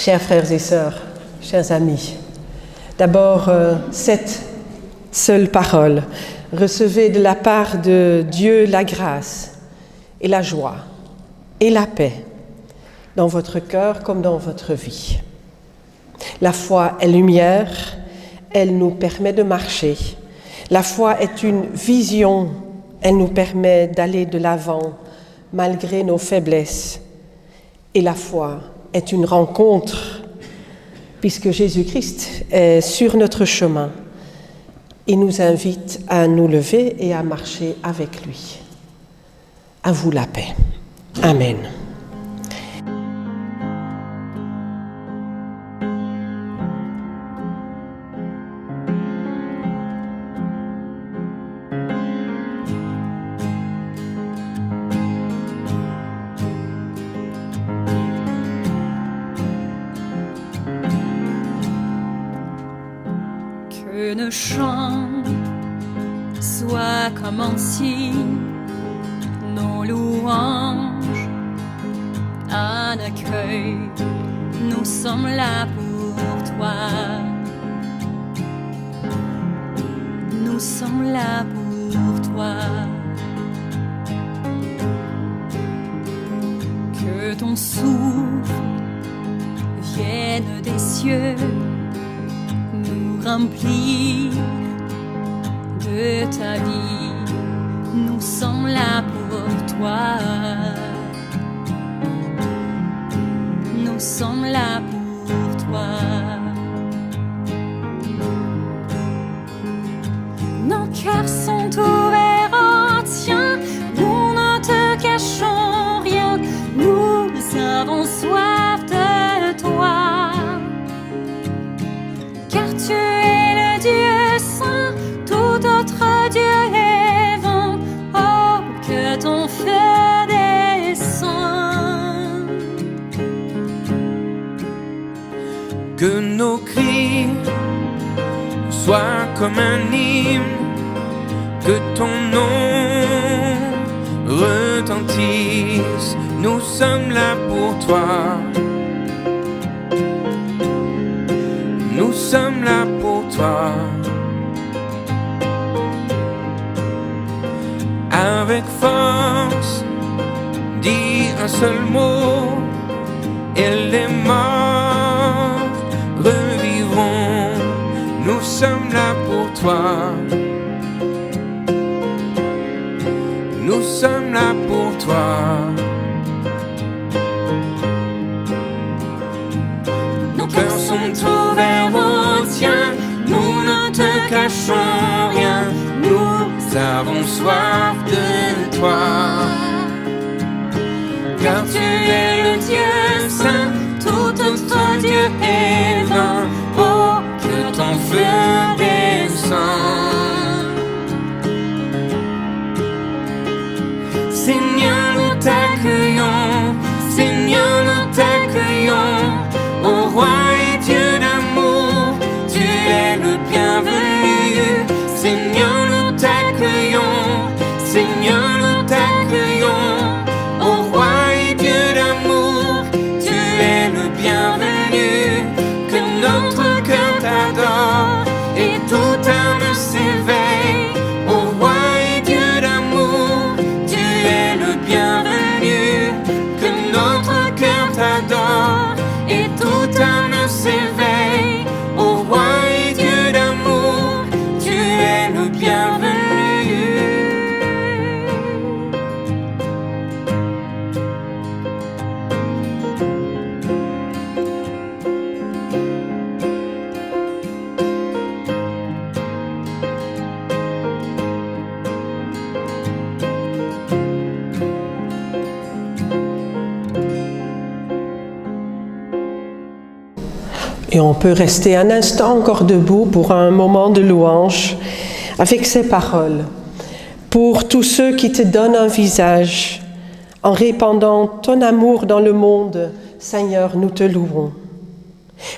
Chers frères et sœurs, chers amis, d'abord, cette seule parole, recevez de la part de Dieu la grâce et la joie et la paix dans votre cœur comme dans votre vie. La foi est lumière, elle nous permet de marcher. La foi est une vision, elle nous permet d'aller de l'avant malgré nos faiblesses. Et la foi est une rencontre, puisque Jésus-Christ est sur notre chemin. Il nous invite à nous lever et à marcher avec lui. À vous la paix. Amen. Que nos chants soient comme un signe, nos louanges, un accueil, nous sommes là pour toi. Nous sommes là pour toi. Que ton souffle vienne des cieux, remplir de ta vie, nous sommes là pour toi. Nous sommes là pour toi. Nos cœurs sont ouverts en tien, nous ne te cachons rien, nous avons soif de toi. Car tu es le Dieu saint, tout autre Dieu est vain. Oh, que ton feu descend. Que nos cris soient comme un hymne, que ton nom retentisse. Nous sommes là pour toi. Nous sommes là pour toi. Avec force, dis un seul mot, et les morts revivront. Nous sommes là pour toi. Nous sommes là pour toi. Nos cœurs sont ouverts au tien, nous ne te cachons rien, nous avons soif de toi. Car tu es le Dieu saint, tout autre Dieu est vain. Oh, que ton feu descend. Seigneur, nous t'accueillons, Seigneur, nous t'accueillons. Ô roi et Dieu d'amour, tu es le bienvenu. Seigneur, nous t'accueillons, Seigneur, nous t'accueillons. Ô roi et Dieu d'amour, tu es le bienvenu. Que notre cœur t'adore et toute âme s'éveille. Ô roi et Dieu d'amour, tu es le bienvenu. Que notre cœur t'adore et toute âme s'éveille. Ô roi et Dieu d'amour, tu es le bienvenu. Et on peut rester un instant encore debout pour un moment de louange avec ces paroles. Pour tous ceux qui te donnent un visage, en répandant ton amour dans le monde, Seigneur, nous te louons.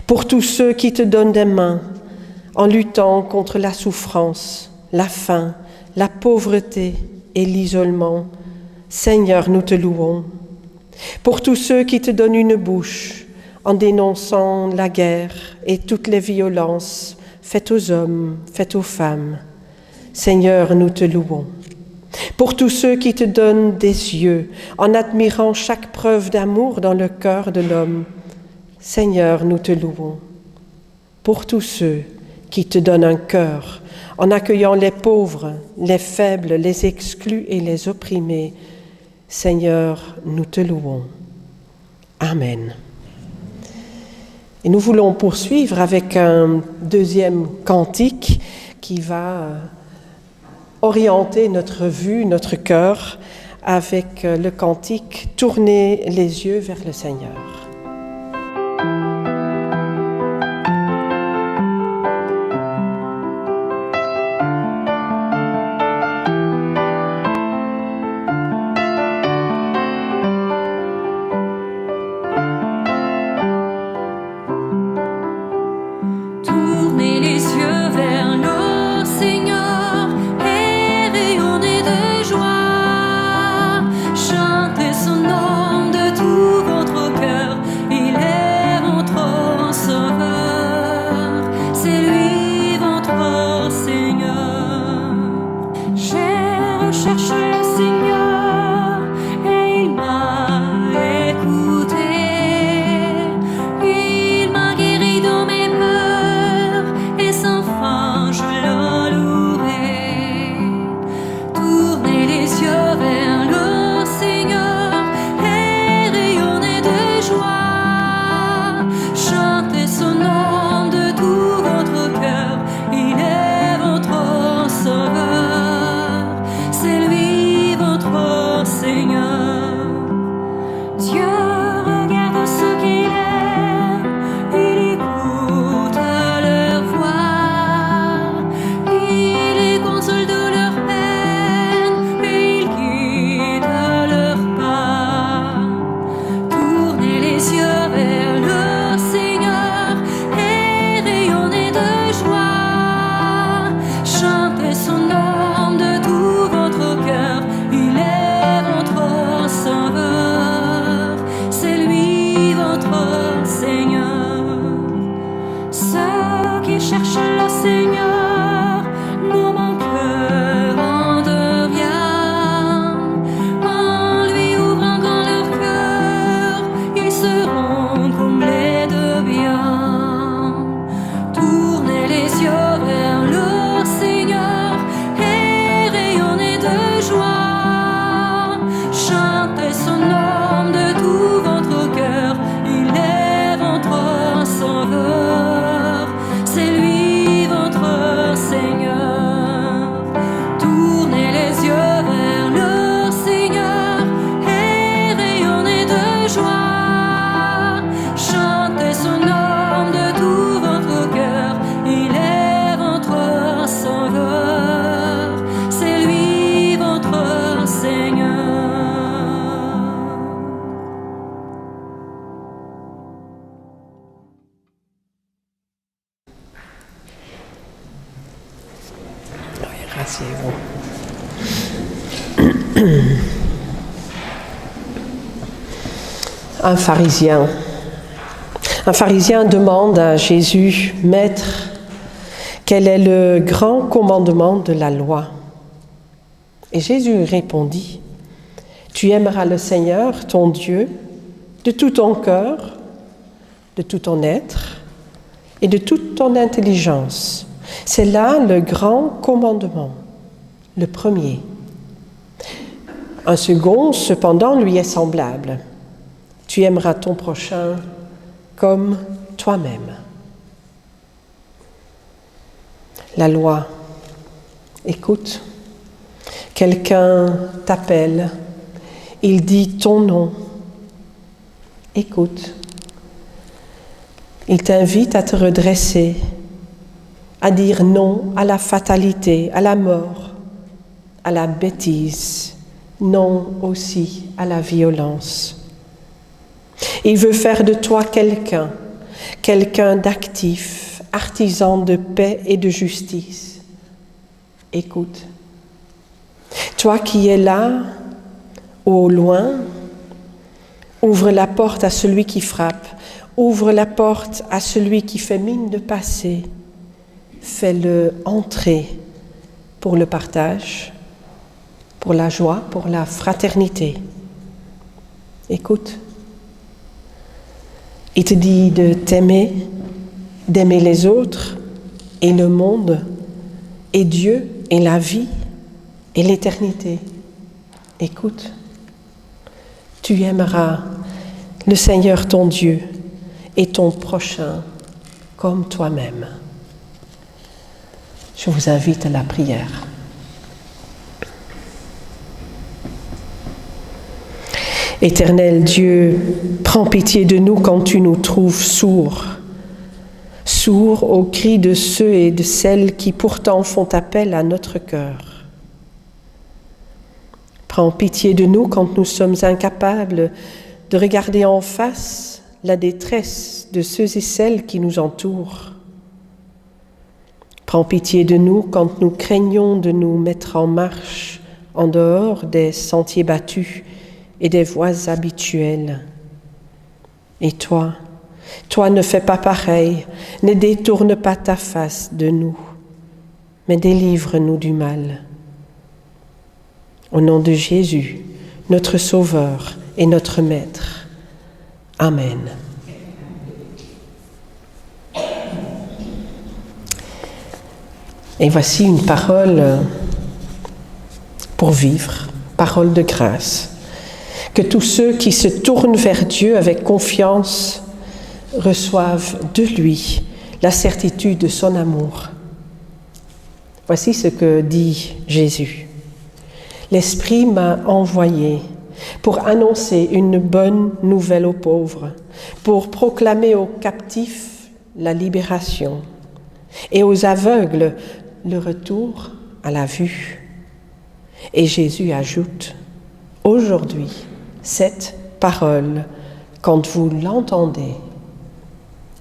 Pour tous ceux qui te donnent des mains, en luttant contre la souffrance, la faim, la pauvreté et l'isolement, Seigneur, nous te louons. Pour tous ceux qui te donnent une bouche, en dénonçant la guerre et toutes les violences faites aux hommes, faites aux femmes. Seigneur, nous te louons. Pour tous ceux qui te donnent des yeux, en admirant chaque preuve d'amour dans le cœur de l'homme, Seigneur, nous te louons. Pour tous ceux qui te donnent un cœur, en accueillant les pauvres, les faibles, les exclus et les opprimés, Seigneur, nous te louons. Amen. Et nous voulons poursuivre avec un deuxième cantique qui va orienter notre vue, notre cœur, avec le cantique « Tournez les yeux vers le Seigneur ». Un pharisien demande à Jésus, « Maître, quel est le grand commandement de la loi ?» Et Jésus répondit, « Tu aimeras le Seigneur, ton Dieu, de tout ton cœur, de tout ton être et de toute ton intelligence. C'est là le grand commandement, le premier. Un second, cependant, lui est semblable. Tu aimeras ton prochain comme toi-même. » La loi. Écoute, quelqu'un t'appelle, il dit ton nom. Écoute, il t'invite à te redresser, à dire non à la fatalité, à la mort, à la bêtise, non aussi à la violence. Il veut faire de toi quelqu'un d'actif, artisan de paix et de justice. Écoute, toi qui es là, au loin, Ouvre la porte à celui qui frappe. Ouvre la porte à celui qui fait mine de passer. Fais-le entrer pour le partage, pour la joie, pour la fraternité. Écoute. Il te dit de t'aimer, d'aimer les autres et le monde et Dieu et la vie et l'éternité. Écoute. Tu aimeras le Seigneur ton Dieu et ton prochain comme toi-même. Je vous invite à la prière. Éternel Dieu, prends pitié de nous quand tu nous trouves sourds aux cris de ceux et de celles qui pourtant font appel à notre cœur. Prends pitié de nous quand nous sommes incapables de regarder en face la détresse de ceux et celles qui nous entourent. Prends pitié de nous quand nous craignons de nous mettre en marche en dehors des sentiers battus et des voies habituelles. Et toi ne fais pas pareil, ne détourne pas ta face de nous, mais délivre-nous du mal. Au nom de Jésus, notre Sauveur et notre Maître. Amen. Et voici une parole pour vivre, parole de grâce. Que tous ceux qui se tournent vers Dieu avec confiance reçoivent de lui la certitude de son amour. Voici ce que dit Jésus. L'Esprit m'a envoyé pour annoncer une bonne nouvelle aux pauvres, pour proclamer aux captifs la libération et aux aveugles le retour à la vue. Et Jésus ajoute, aujourd'hui, cette parole, quand vous l'entendez,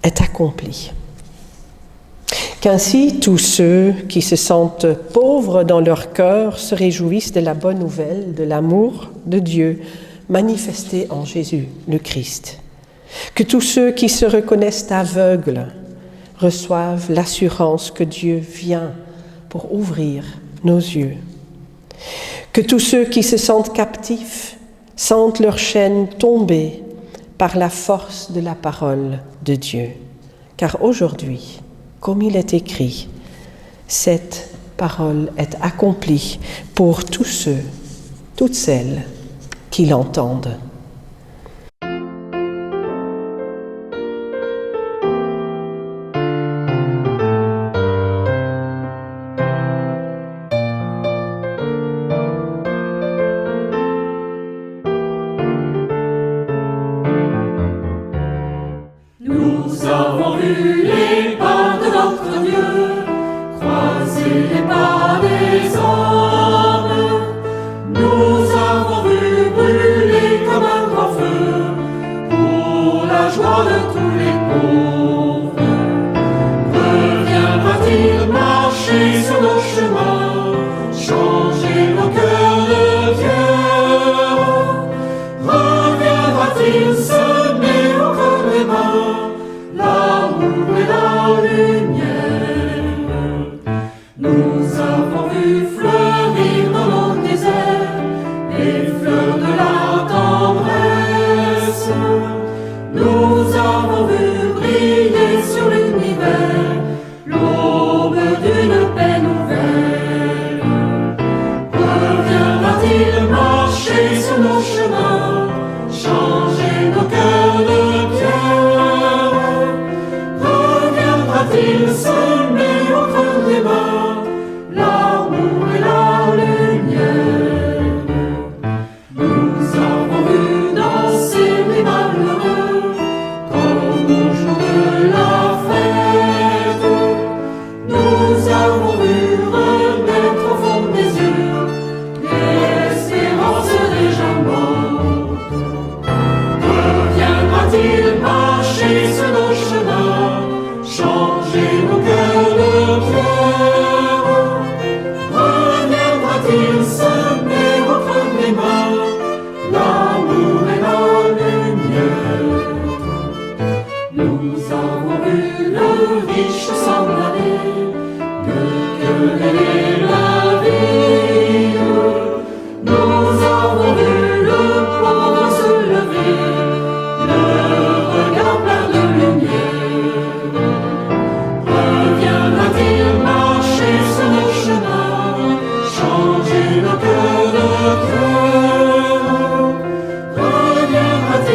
est accomplie. Qu'ainsi tous ceux qui se sentent pauvres dans leur cœur se réjouissent de la bonne nouvelle, de l'amour de Dieu manifesté en Jésus le Christ. Que tous ceux qui se reconnaissent aveugles reçoivent l'assurance que Dieu vient pour ouvrir nos yeux. Que tous ceux qui se sentent captifs sentent leurs chaînes tomber par la force de la parole de Dieu. Car aujourd'hui, comme il est écrit, cette parole est accomplie pour tous ceux, toutes celles qui l'entendent. Nous avons vu les pas de notre Dieu, croiser les pas des hommes. Nous avons vu brûler comme un grand feu, pour la joie de tous les pauvres. Reviendra-t-il marcher sur nos chemins, changer nos cœurs de pierre? Reviendra-t-il semer au creux des mains l'amour et la lumière? Nous avons vu fleurir dans nos déserts les fleurs de la tendresse. Nous avons vu briller sur l'univers l'aube d'une paix nouvelle. Reviendra-t-il marcher sur nos chemins, changer nos cœurs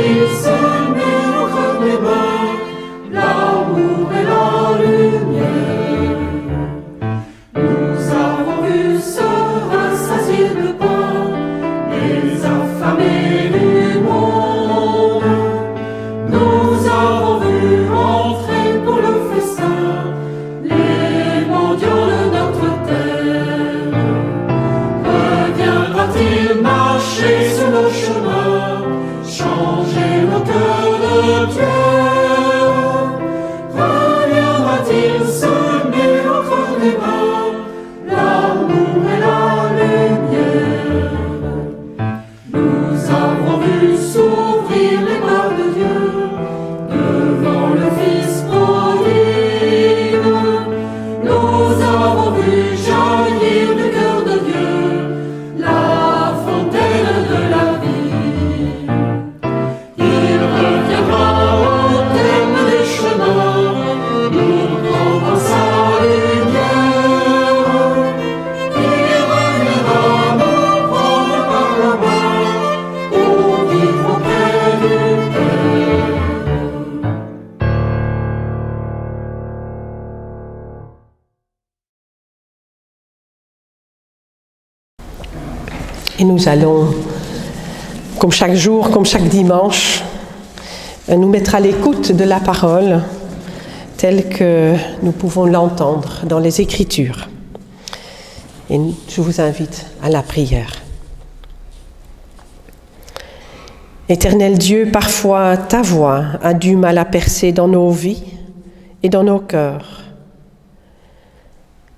il se met entre mes mains l'amour et la lumière. Nous avons vu se rassasier de pain les affamés du monde. Nous avons vu entrer pour le festin les mendiants de notre terre. Reviendra-t-il marcher sur nos chemins, changer nos cœurs de pierre? Reviendra-t-il semer entre les mains l'amour et la lumière? Nous avons vu s'ouvrir les bras de Dieu devant le Fils prodigue. Nous avons vu jaillir du cœur de Dieu la fontaine de la vie. Il reviendra au terme des chemins, nous prendra sa lumière. Il reviendra nous prendre par la main pour vivre auprès du Père. Et nous allons, comme chaque jour, comme chaque dimanche, nous mettre à l'écoute de la parole telle que nous pouvons l'entendre dans les Écritures. Et je vous invite à la prière. Éternel Dieu, parfois ta voix a du mal à percer dans nos vies et dans nos cœurs.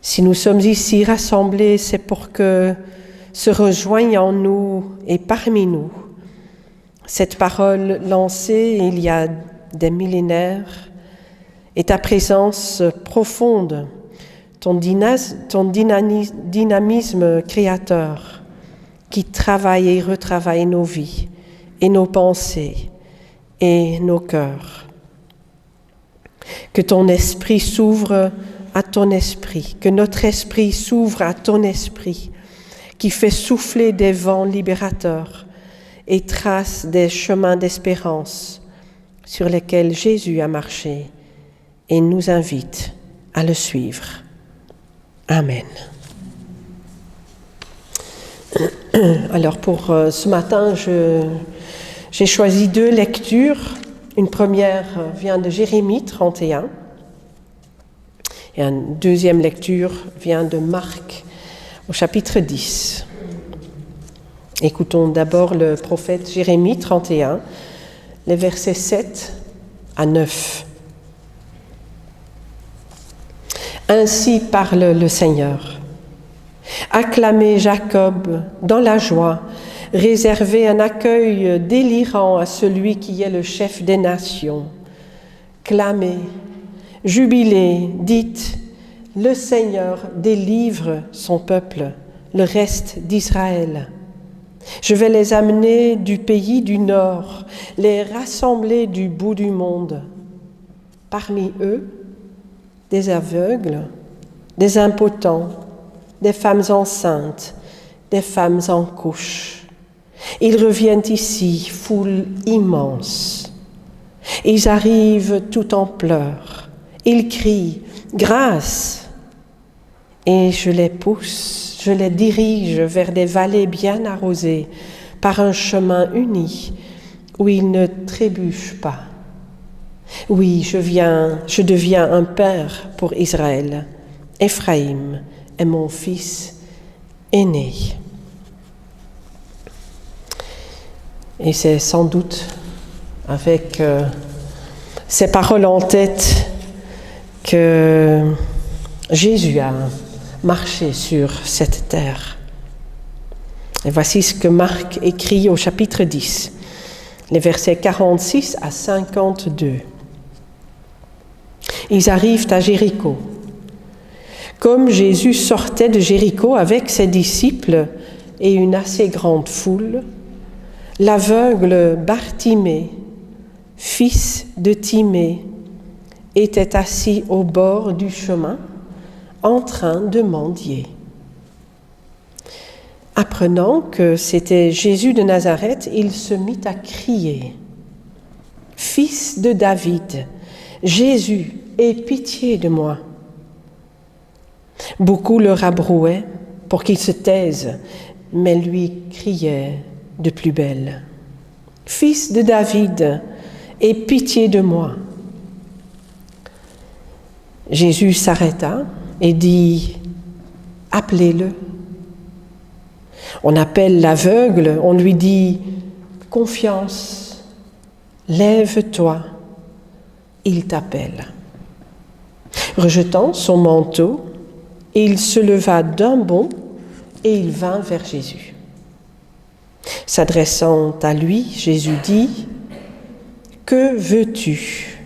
Si nous sommes ici rassemblés, c'est pour que se rejoigne en nous et parmi nous cette parole lancée il y a des millénaires et ta présence profonde, ton dynamisme créateur qui travaille et retravaille nos vies et nos pensées et nos cœurs. Que ton esprit s'ouvre à ton esprit, que notre esprit s'ouvre à ton esprit, qui fait souffler des vents libérateurs et trace des chemins d'espérance sur lesquels Jésus a marché et nous invite à le suivre. Amen. Alors pour ce matin, j'ai choisi 2 lectures. Une première vient de Jérémie 31 et une deuxième lecture vient de Marc au chapitre 10. Écoutons d'abord le prophète Jérémie 31, les versets 7 à 9. Ainsi parle le Seigneur. Acclamez Jacob dans la joie, réservez un accueil délirant à celui qui est le chef des nations. Clamez, jubilez, dites, le Seigneur délivre son peuple, le reste d'Israël. Je vais les amener du pays du nord, les rassembler du bout du monde. Parmi eux, des aveugles, des impotents, des femmes enceintes, des femmes en couche. Ils reviennent ici, foule immense. Ils arrivent tout en pleurs. Ils crient « Grâce !» Et je les pousse, je les dirige vers des vallées bien arrosées par un chemin uni où ils ne trébuchent pas. Oui, je deviens un père pour Israël. Éphraïm est mon fils aîné. Et c'est sans doute avec ces paroles en tête que Jésus a marché sur cette terre. Et voici ce que Marc écrit au chapitre 10, les versets 46 à 52. Ils arrivent à Jéricho. Comme Jésus sortait de Jéricho avec ses disciples et une assez grande foule, l'aveugle Bartimée, fils de Timée, était assis au bord du chemin en train de mendier. Apprenant que c'était Jésus de Nazareth, il se mit à crier Fils de David, Jésus, aie pitié de moi. » Beaucoup le rabrouaient pour qu'il se taise, mais lui criait de plus belle. « Fils de David, aie pitié de moi. » Jésus s'arrêta et dit « Appelez-le. » On appelle l'aveugle, on lui dit « Confiance, lève-toi, il t'appelle. » Rejetant son manteau, il se leva d'un bond et il vint vers Jésus. S'adressant à lui, Jésus dit « Que veux-tu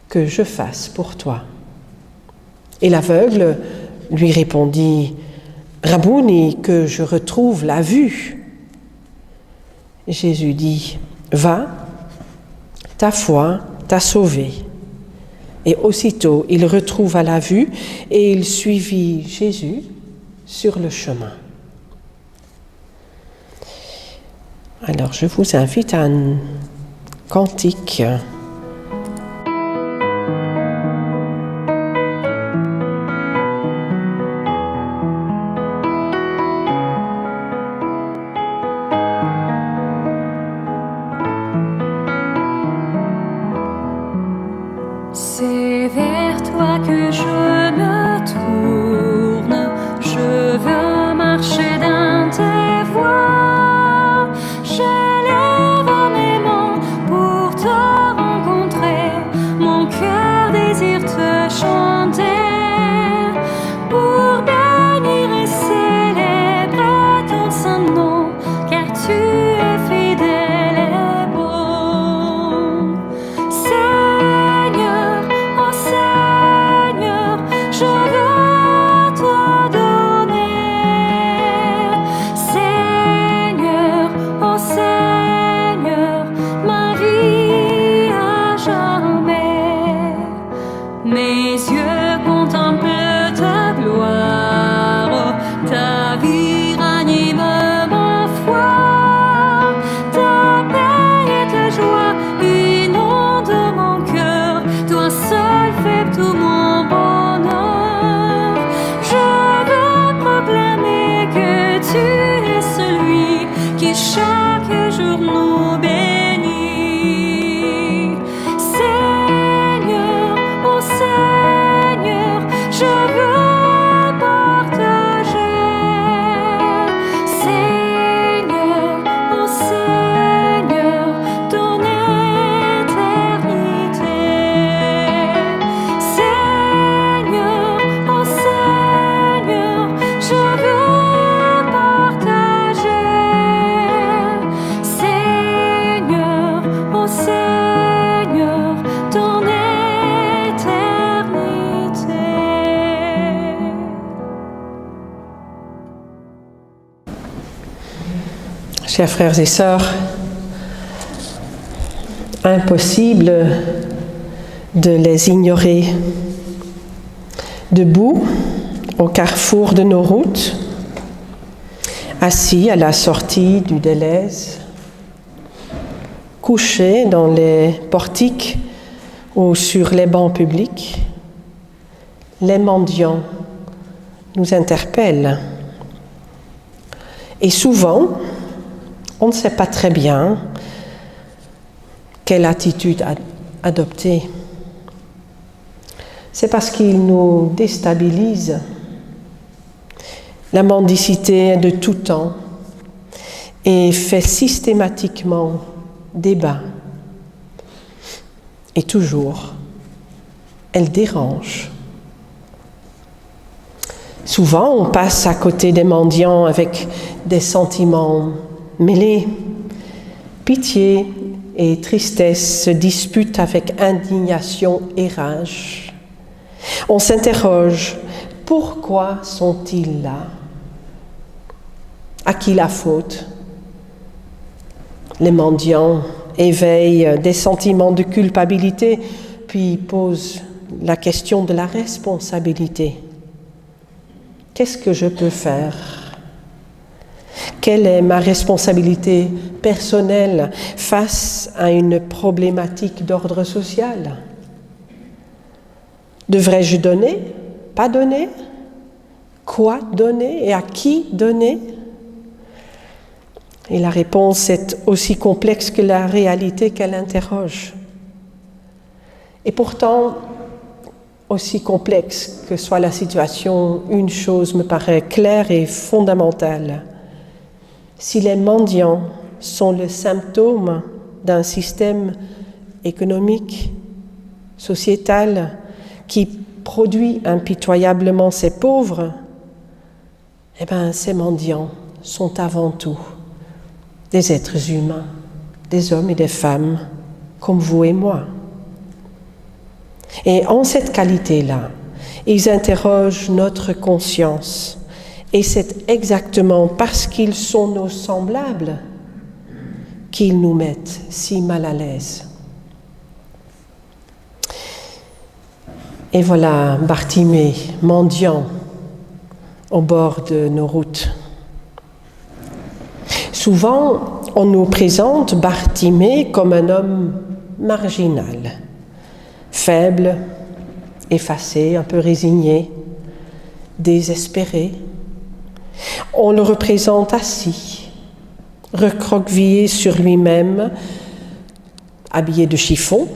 que je fasse pour toi ?» Et l'aveugle lui répondit « Rabouni, que je retrouve la vue. » Jésus dit « Va, ta foi t'a sauvé. » Et aussitôt il retrouva la vue et il suivit Jésus sur le chemin. Alors je vous invite à un cantique. C'est vers toi que je me tourne, je veux marcher dans tes voies. J'élève mes mains pour te rencontrer, mon cœur désire te chanter, pour bénir et célébrer ton saint nom, car tu es fidèle et bon. Seigneur, oh Seigneur, je veux te donner. Seigneur, oh Seigneur, ma vie à jamais. Mes yeux contemplent ta gloire, ta vie ranime ma foi, ta paix et ta joie inondent mon cœur, toi seul fais tout mon bonheur. Je veux proclamer que tu es celui qui chaque jour nous bénit. Seigneur, oh Seigneur, je veux partager. Seigneur, oh Seigneur, ton éternité. Seigneur, oh Seigneur, je veux partager. Seigneur, oh Seigneur, ton éternité. Chers frères et sœurs, impossible de les ignorer. Debout, au carrefour de nos routes, assis à la sortie du Deleuze, couchés dans les portiques ou sur les bancs publics, les mendiants nous interpellent. Et souvent, on ne sait pas très bien quelle attitude adopter. C'est parce qu'ils nous déstabilisent. La mendicité est de tout temps et fait systématiquement débat. Et toujours, elle dérange. Souvent, on passe à côté des mendiants avec des sentiments mêlés. Pitié et tristesse se disputent avec indignation et rage. On s'interroge, pourquoi sont-ils là? À qui la faute? Les mendiants éveillent des sentiments de culpabilité, puis posent la question de la responsabilité. Qu'est-ce que je peux faire? Quelle est ma responsabilité personnelle face à une problématique d'ordre social? Devrais-je donner? Pas donner? Quoi donner et à qui donner? Et la réponse est aussi complexe que la réalité qu'elle interroge. Et pourtant, aussi complexe que soit la situation, une chose me paraît claire et fondamentale. Si les mendiants sont le symptôme d'un système économique, sociétal, qui produit impitoyablement ses pauvres, eh bien, ces mendiants sont avant tout des êtres humains, des hommes et des femmes, comme vous et moi. Et en cette qualité-là, ils interrogent notre conscience. Et c'est exactement parce qu'ils sont nos semblables qu'ils nous mettent si mal à l'aise. Et voilà Bartimée, mendiant, au bord de nos routes. Souvent, on nous présente Bartimée comme un homme marginal, faible, effacé, un peu résigné, désespéré. On le représente assis, recroquevillé sur lui-même, habillé de chiffon,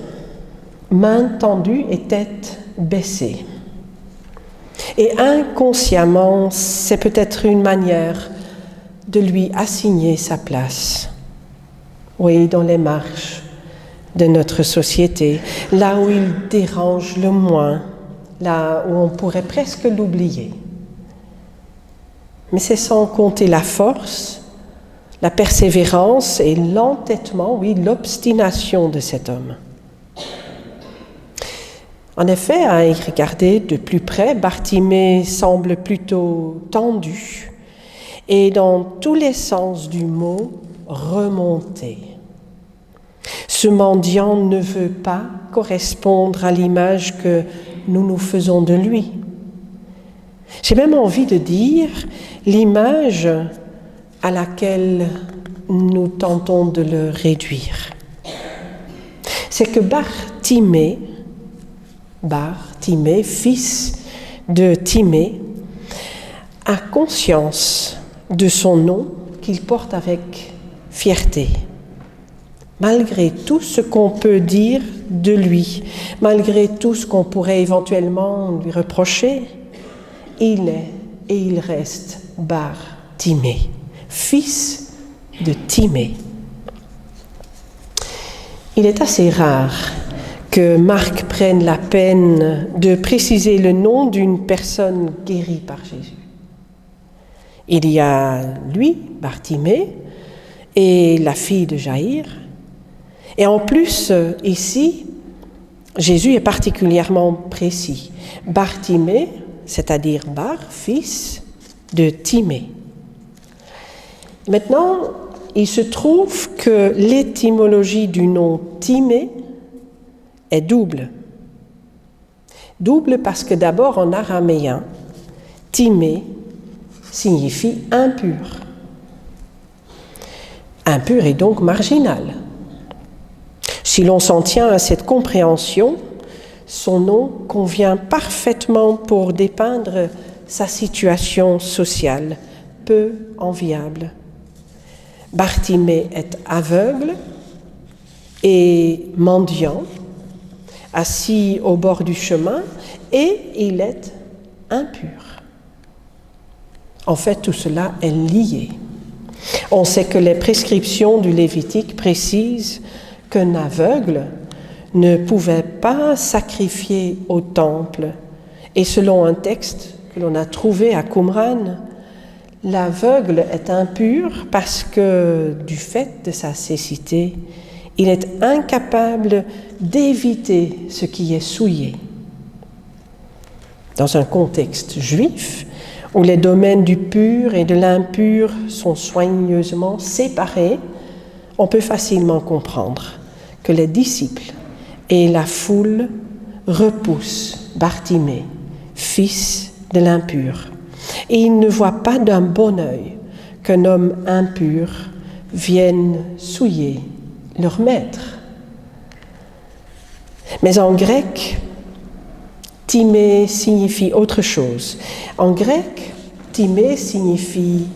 mains tendues et tête baissée. Et inconsciemment, c'est peut-être une manière de lui assigner sa place. Oui, dans les marches de notre société, là où il dérange le moins, là où on pourrait presque l'oublier. Mais c'est sans compter la force, la persévérance et l'entêtement, oui, l'obstination de cet homme. En effet, à y regarder de plus près, Bartimée semble plutôt tendu et dans tous les sens du mot, remonté. Ce mendiant ne veut pas correspondre à l'image que nous nous faisons de lui. J'ai même envie de dire l'image à laquelle nous tentons de le réduire. C'est que Bartimée, fils de Timée, a conscience de son nom qu'il porte avec fierté. Malgré tout ce qu'on peut dire de lui, malgré tout ce qu'on pourrait éventuellement lui reprocher, il est et il reste Bartimée, fils de Timée. Il est assez rare que Marc prenne la peine de préciser le nom d'une personne guérie par Jésus. Il y a lui, Bartimée, et la fille de Jaïr. Et en plus, ici, Jésus est particulièrement précis. Bartimée, c'est-à-dire Bar, fils de Timée. Maintenant, il se trouve que l'étymologie du nom Timée est double. Double parce que d'abord, en araméen, Timée signifie impur. Impur et donc marginal. Si l'on s'en tient à cette compréhension, son nom convient parfaitement pour dépeindre sa situation sociale, peu enviable. Bartimée est aveugle et mendiant, assis au bord du chemin, et il est impur. En fait, tout cela est lié. On sait que les prescriptions du Lévitique précisent qu'un aveugle ne pouvait pas sacrifier au temple. Et selon un texte que l'on a trouvé à Qumran, l'aveugle est impur parce que, du fait de sa cécité, il est incapable d'éviter ce qui est souillé. Dans un contexte juif, où les domaines du pur et de l'impur sont soigneusement séparés, on peut facilement comprendre que les disciples et la foule repoussent Bartimée, fils de l'impur. Et ils ne voient pas d'un bon œil qu'un homme impur vienne souiller leur maître. Mais en grec, timé signifie autre chose. En grec, timé signifie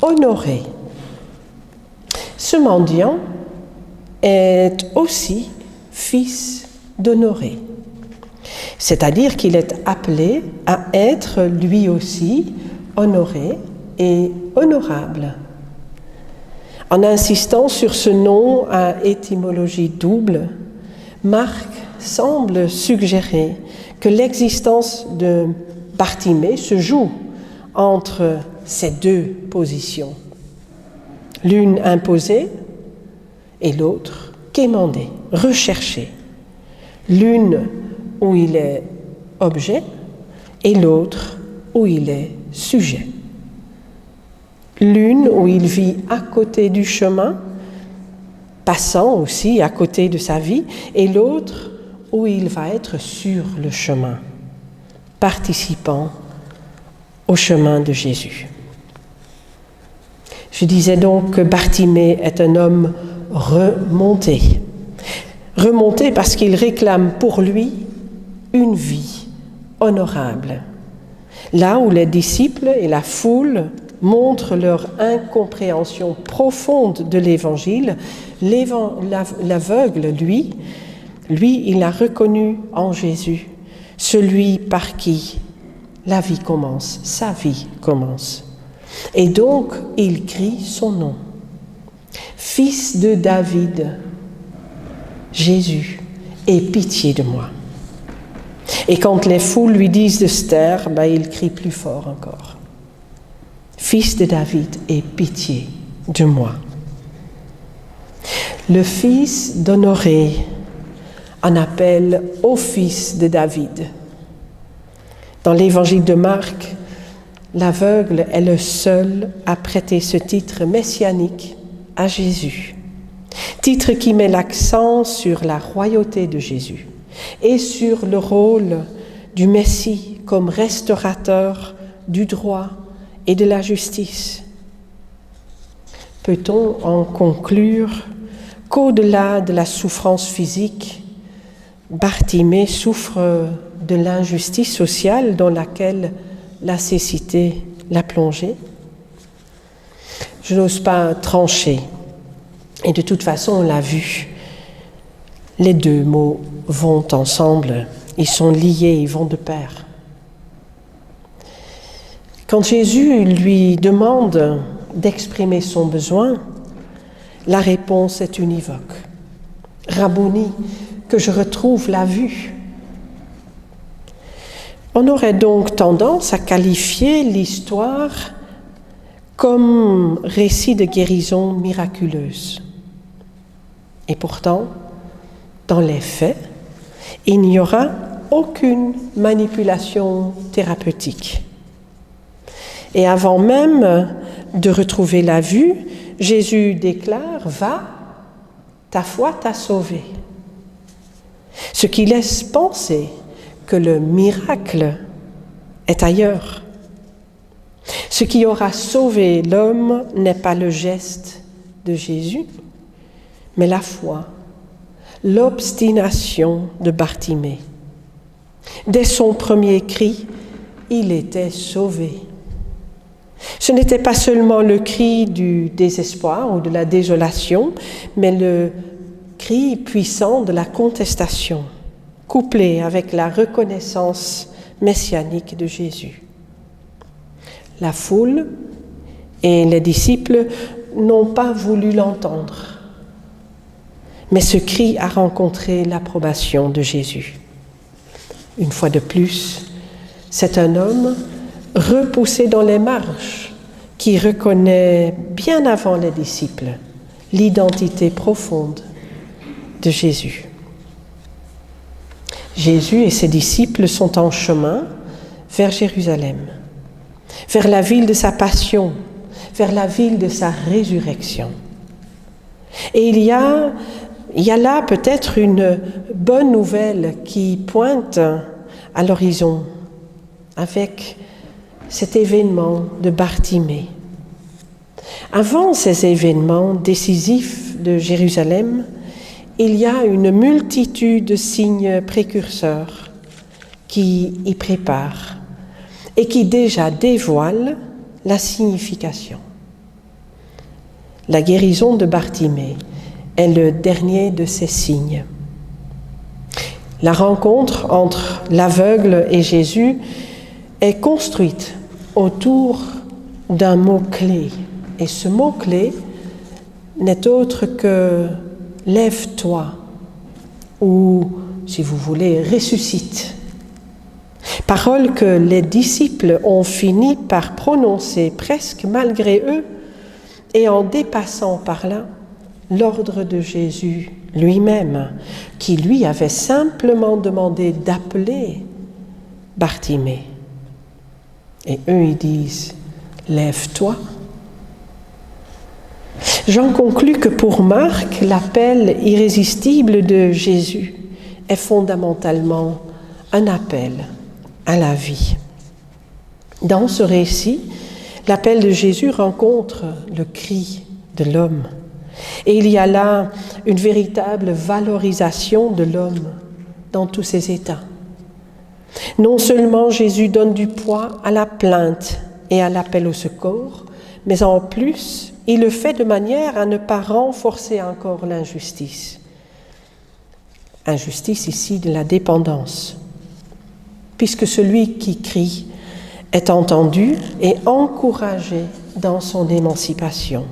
honorer. Ce mendiant est aussi fils d'Honoré, c'est-à-dire qu'il est appelé à être lui aussi honoré et honorable. En insistant sur ce nom à étymologie double, Marc semble suggérer que l'existence de Bartimée se joue entre ces deux positions, l'une imposée et l'autre quémandée, recherchée, l'une où il est objet et l'autre où il est sujet. L'une où il vit à côté du chemin, passant aussi à côté de sa vie, et l'autre où il va être sur le chemin, participant au chemin de Jésus. Je disais donc que Bartimée est un homme remonté. Remonté parce qu'il réclame pour lui une vie honorable. Là où les disciples et la foule montrent leur incompréhension profonde de l'Évangile, l'aveugle, lui, il a reconnu en Jésus celui par qui la vie commence, sa vie commence. Et donc, il crie son nom. Fils de David, Jésus, aie pitié de moi. Et quand les foules lui disent de se taire, il crie plus fort encore. Fils de David, aie pitié de moi. Le fils d'Honoré en appelle au fils de David. Dans l'évangile de Marc, l'aveugle est le seul à prêter ce titre messianique à Jésus. Titre qui met l'accent sur la royauté de Jésus et sur le rôle du Messie comme restaurateur du droit et de la justice. Peut-on en conclure qu'au-delà de la souffrance physique, Bartimée souffre de l'injustice sociale dans laquelle la cécité l'a plongé? Je n'ose pas trancher. Et de toute façon, on l'a vu, les deux mots vont ensemble, ils sont liés, ils vont de pair. Quand Jésus lui demande d'exprimer son besoin, la réponse est univoque. Rabboni, que je retrouve la vue. On aurait donc tendance à qualifier l'histoire comme récit de guérison miraculeuse. Et pourtant, dans les faits, il n'y aura aucune manipulation thérapeutique. Et avant même de retrouver la vue, Jésus déclare « Va, ta foi t'a sauvé ». Ce qui laisse penser que le miracle est ailleurs. Ce qui aura sauvé l'homme n'est pas le geste de Jésus, mais la foi, l'obstination de Bartimée. Dès son premier cri, il était sauvé. Ce n'était pas seulement le cri du désespoir ou de la désolation, mais le cri puissant de la contestation, couplé avec la reconnaissance messianique de Jésus. La foule et les disciples n'ont pas voulu l'entendre, mais ce cri a rencontré l'approbation de Jésus. Une fois de plus, c'est un homme repoussé dans les marges qui reconnaît bien avant les disciples l'identité profonde de Jésus. Jésus et ses disciples sont en chemin vers Jérusalem, vers la ville de sa passion, vers la ville de sa résurrection. Et il y a là peut-être une bonne nouvelle qui pointe à l'horizon avec cet événement de Bartimée. Avant ces événements décisifs de Jérusalem, il y a une multitude de signes précurseurs qui y préparent et qui déjà dévoilent la signification. La guérison de Bartimée est le dernier de ces signes. La rencontre entre l'aveugle et Jésus est construite autour d'un mot-clé. Et ce mot-clé n'est autre que « lève-toi » ou, si vous voulez, « ressuscite ». Parole que les disciples ont fini par prononcer presque malgré eux et en dépassant par là l'ordre de Jésus lui-même, qui lui avait simplement demandé d'appeler Bartimée. Et eux, ils disent « lève-toi ». J'en conclus que pour Marc, l'appel irrésistible de Jésus est fondamentalement un appel à la vie. Dans ce récit, l'appel de Jésus rencontre le cri de l'homme. Et il y a là une véritable valorisation de l'homme dans tous ses états. Non seulement Jésus donne du poids à la plainte et à l'appel au secours, mais en plus, il le fait de manière à ne pas renforcer encore l'injustice. Injustice ici de la dépendance, puisque celui qui crie est entendu et encouragé dans son émancipation.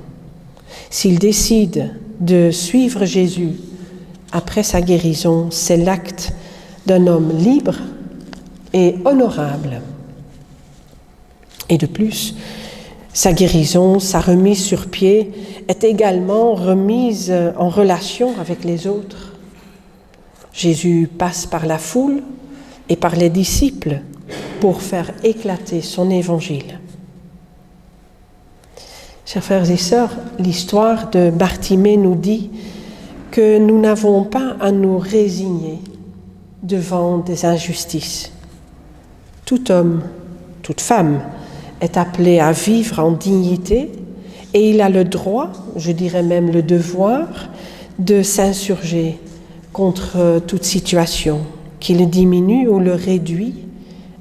S'il décide de suivre Jésus après sa guérison, c'est l'acte d'un homme libre et honorable. Et de plus, sa guérison, sa remise sur pied est également remise en relation avec les autres. Jésus passe par la foule et par les disciples pour faire éclater son évangile. Chers frères et sœurs, l'histoire de Bartimée nous dit que nous n'avons pas à nous résigner devant des injustices. Tout homme, toute femme est appelé à vivre en dignité et il a le droit, je dirais même le devoir, de s'insurger contre toute situation qui le diminue ou le réduit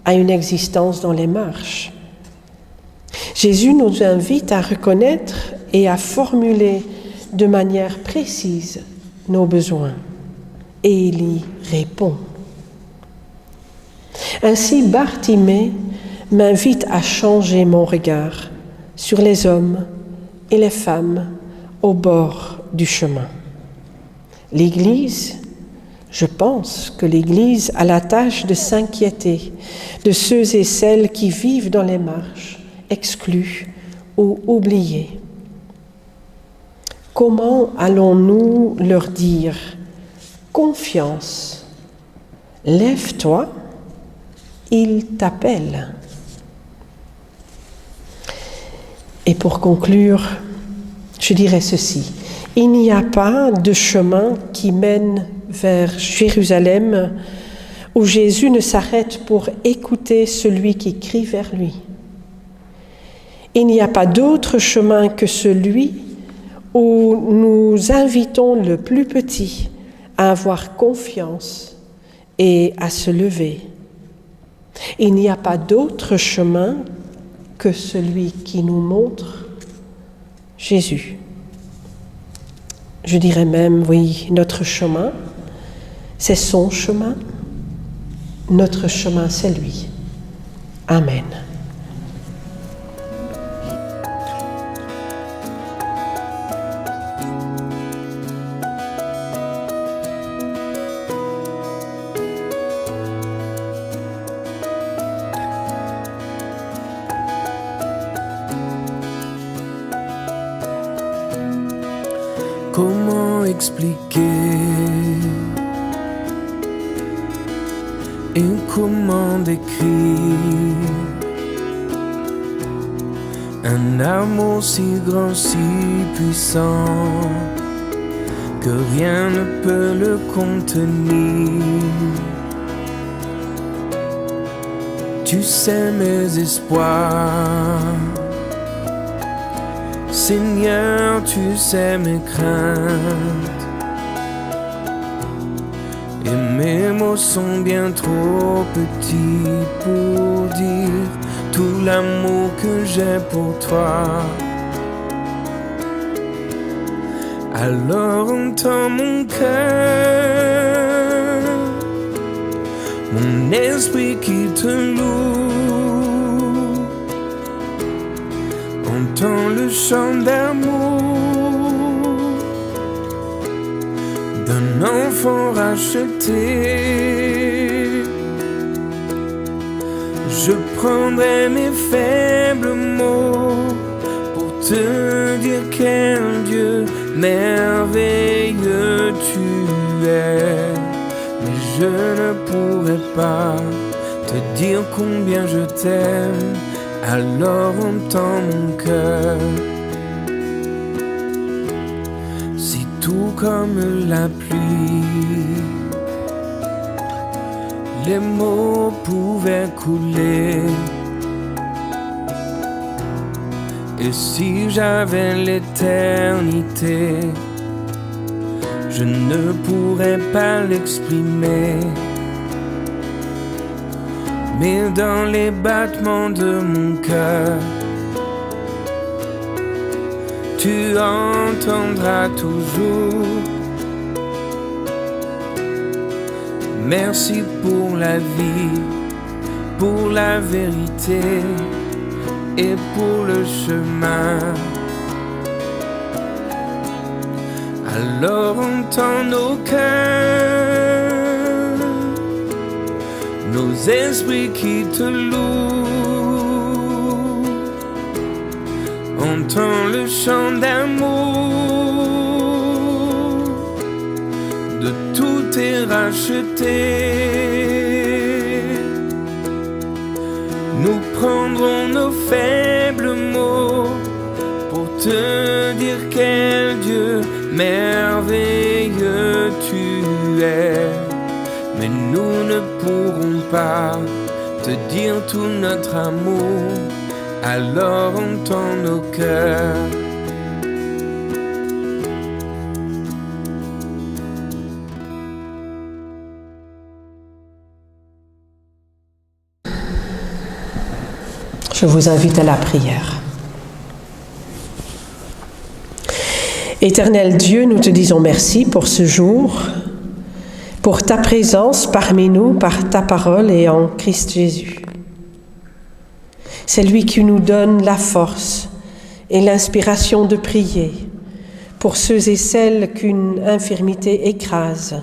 à une existence dans les marges. Jésus nous invite à reconnaître et à formuler de manière précise nos besoins et il y répond. Ainsi, Bartimée m'invite à changer mon regard sur les hommes et les femmes au bord du chemin. L'Église, je pense que l'Église a la tâche de s'inquiéter de ceux et celles qui vivent dans les marges, exclus ou oubliés. Comment allons-nous leur dire « Confiance, lève-toi, il t'appelle ». Et pour conclure, je dirais ceci. Il n'y a pas de chemin qui mène vers Jérusalem où Jésus ne s'arrête pour écouter celui qui crie vers lui. Il n'y a pas d'autre chemin que celui où nous invitons le plus petit à avoir confiance et à se lever. Il n'y a pas d'autre chemin que celui qui nous montre Jésus. Je dirais même, oui, notre chemin, c'est son chemin. Notre chemin, c'est lui. Amen. Comment expliquer et comment décrire un amour si grand, si puissant que rien ne peut le contenir. Tu sais mes espoirs, Seigneur, tu sais mes craintes. Et mes mots sont bien trop petits pour dire tout l'amour que j'ai pour toi. Alors entends mon cœur, mon esprit qui te loue. Entends le chant d'amour d'un enfant racheté. Je prendrai mes faibles mots pour te dire quel Dieu merveilleux tu es. Mais je ne pourrai pas te dire combien je t'aime. Alors entends mon cœur. Si tout comme la pluie, les mots pouvaient couler, et si j'avais l'éternité, je ne pourrais pas l'exprimer. Mais dans les battements de mon cœur, tu entendras toujours. Merci pour la vie, pour la vérité et pour le chemin. Alors entends nos cœurs, nos esprits qui te louent. Entends le chant d'amour de tous tes rachetés. Nous prendrons nos faibles mots pour te dire quel Dieu merveilleux tu es. Mais nous ne pourrons pas te dire tout notre amour. Alors entends nos cœurs. Je vous invite à la prière. Éternel Dieu, nous te disons merci pour ce jour, pour ta présence parmi nous par ta parole et en Christ Jésus. C'est lui qui nous donne la force et l'inspiration de prier pour ceux et celles qu'une infirmité écrase,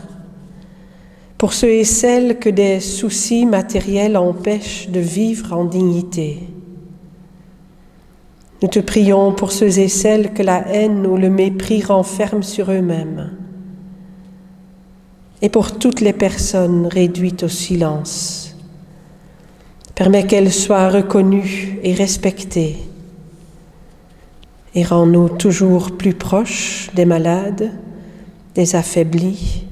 pour ceux et celles que des soucis matériels empêchent de vivre en dignité. Nous te prions pour ceux et celles que la haine ou le mépris renferment sur eux-mêmes, et pour toutes les personnes réduites au silence. Permets qu'elles soient reconnues et respectées, et rends-nous toujours plus proches des malades, des affaiblis,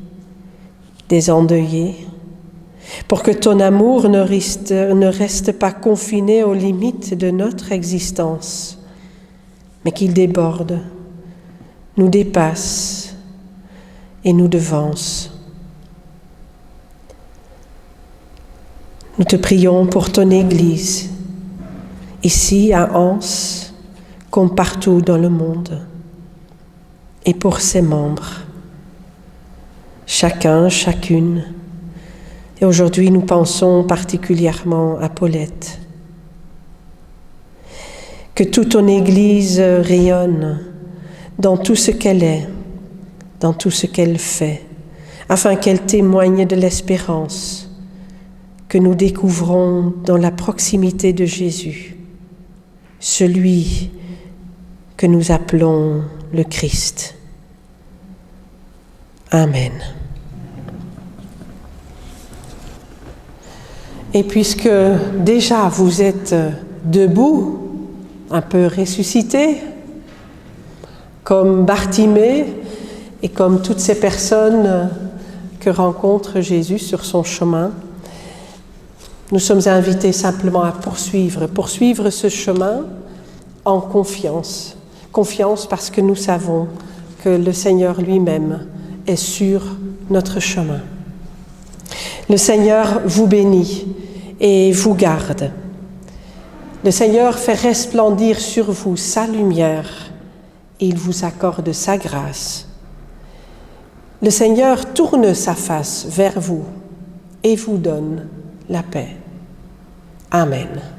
des endeuillés, pour que ton amour ne reste pas confiné aux limites de notre existence, mais qu'il déborde, nous dépasse et nous devance. Nous te prions pour ton Église, ici à Anse, comme partout dans le monde, et pour ses membres, chacun, chacune. Et aujourd'hui, nous pensons particulièrement à Paulette. Que toute ton Église rayonne dans tout ce qu'elle est, dans tout ce qu'elle fait, afin qu'elle témoigne de l'espérance que nous découvrons dans la proximité de Jésus, celui que nous appelons le Christ. Amen. Et puisque déjà vous êtes debout, un peu ressuscité, comme Bartimée et comme toutes ces personnes que rencontre Jésus sur son chemin, nous sommes invités simplement à poursuivre ce chemin en confiance confiance parce que nous savons que le Seigneur lui-même est sur notre chemin. Le Seigneur vous bénit et vous garde. Le Seigneur fait resplendir sur vous sa lumière et il vous accorde sa grâce. Le Seigneur tourne sa face vers vous et vous donne la paix. Amen.